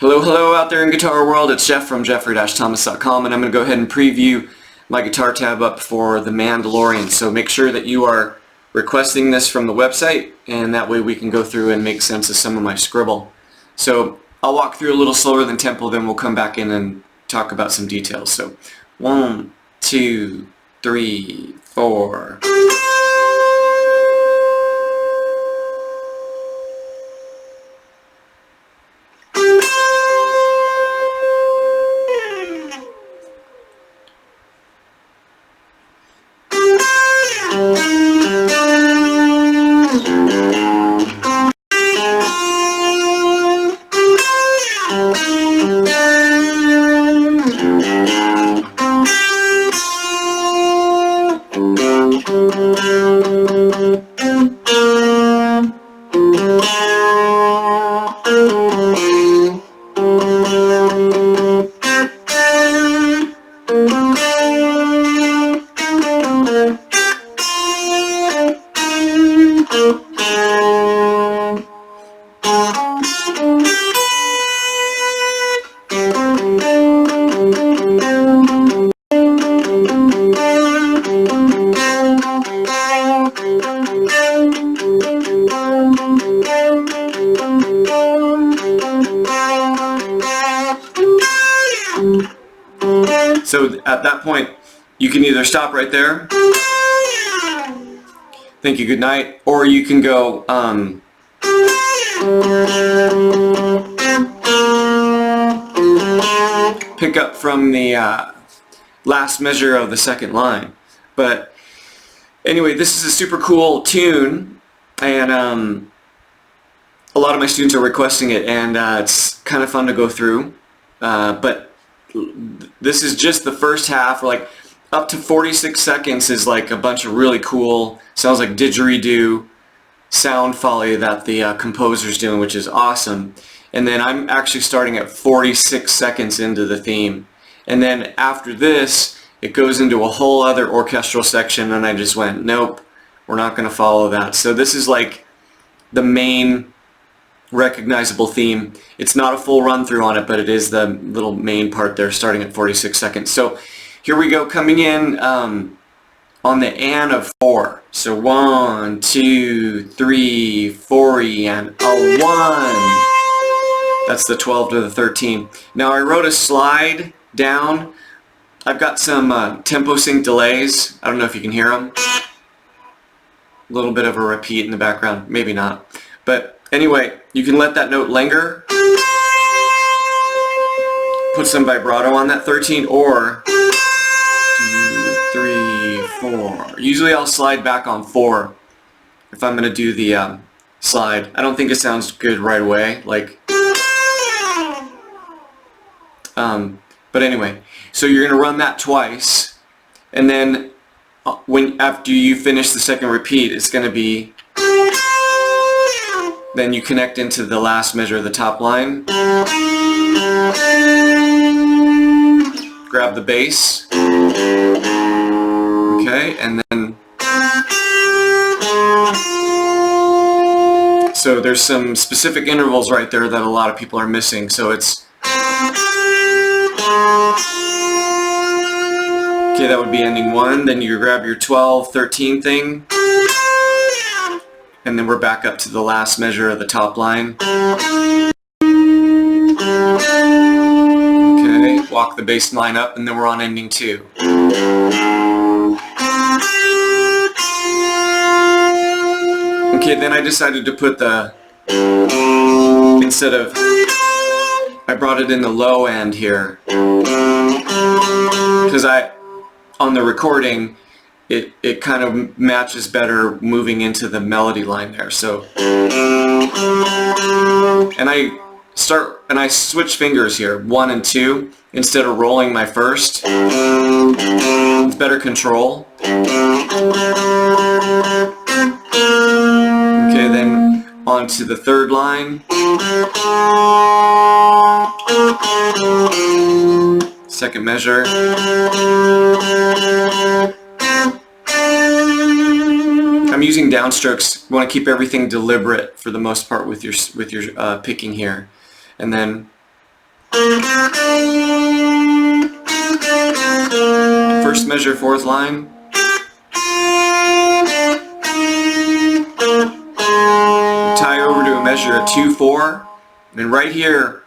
Hello, hello out there in guitar world. It's Jeff from jeffrey-thomas.com, and I'm going to go ahead and preview my guitar tab up for the Mandalorian. So make sure that you are requesting this from the website, and that way we can go through and make sense of some of my scribble. So I'll walk through a little slower than tempo, then we'll come back in and talk about some details. So 1, 2, 3, 4. So at that point, you can either stop right there, thank you, good night, or you can go pick up from the last measure of the second line. But anyway, this is a super cool tune, and a lot of my students are requesting it, and it's kind of fun to go through. But this is just the first half. Like up to 46 seconds is like a bunch of really cool, sounds like didgeridoo sound folly that the composer's doing, which is awesome. And then I'm actually starting at 46 seconds into the theme, and then after this it goes into a whole other orchestral section, and I just went, nope, we're not going to follow that. So this is like the main recognizable theme. It's not a full run through on it, but it is the little main part there starting at 46 seconds. So here we go, coming in on the and of 4. So 1, 2, 3, 4 and a 1. That's the 12 to the 13. Now I wrote a slide down. I've got some tempo sync delays. I don't know if you can hear them. A little bit of a repeat in the background, maybe not. But anyway, you can let that note linger. Put some vibrato on that 13, or 2, 3, 4. Usually I'll slide back on 4 if I'm going to do the slide. I don't think it sounds good right away. Like, but anyway, so you're going to run that twice, and then after you finish the second repeat, it's going to be, then you connect into the last measure of the top line, grab the bass, okay, and then, so there's some specific intervals right there that a lot of people are missing. So it's, okay, that would be ending 1, then you grab your 12, 13 thing, and then we're back up to the last measure of the top line. Okay, walk the bass line up, and then we're on ending 2. Okay, then I decided to put the, instead of, I brought it in the low end here, because on the recording, it kind of matches better moving into the melody line there. So, and I switch fingers here, 1 and 2, instead of rolling my first. It's better control. Okay, then on to the third line. Second measure. I'm using downstrokes. You want to keep everything deliberate for the most part with your picking here, and then First measure, fourth line. Tie over to a measure of 2/4, and right here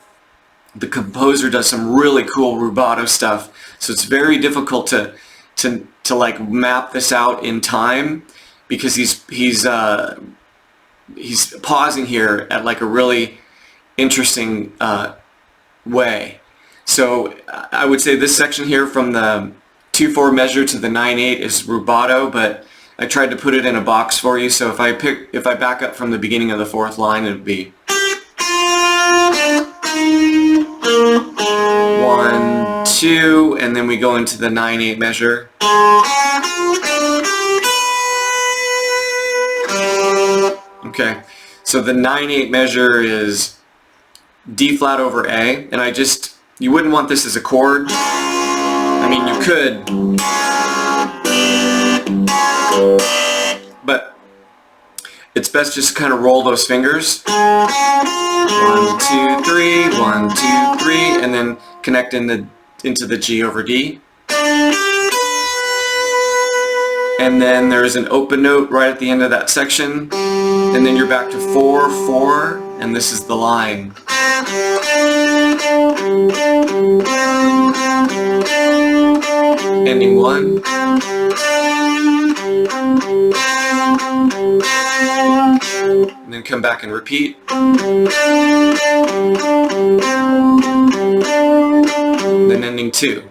the composer does some really cool rubato stuff, so it's very difficult to like map this out in time, because he's pausing here at like a really interesting way. So I would say this section here from the 2/4 measure to the 9/8 is rubato, but I tried to put it in a box for you. So if I back up from the beginning of the fourth line, it would be 1, 2, and then we go into the 9/8 measure. Okay, so the 9/8 measure is D flat over A, and you wouldn't want this as a chord. I mean, you could, but it's best just kind of roll those fingers. 1, 2, 3, 1, 2, 3, and then connect into the G over D. And then there's an open note right at the end of that section, and then you're back to 4, 4, and this is the line. Ending 1. And then come back and repeat. Then ending 2.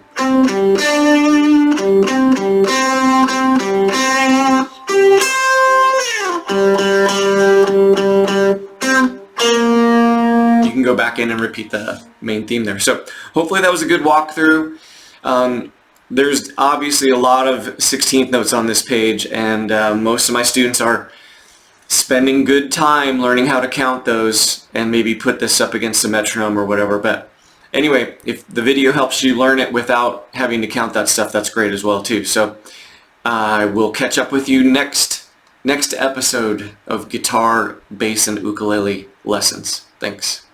You can go back in and repeat the main theme there. So hopefully that was a good walkthrough. There's obviously a lot of 16th notes on this page, and most of my students are spending good time learning how to count those and maybe put this up against a metronome or whatever. But anyway, if the video helps you learn it without having to count that stuff, that's great as well too. So I will catch up with you next episode of guitar, bass, and ukulele lessons. Thanks.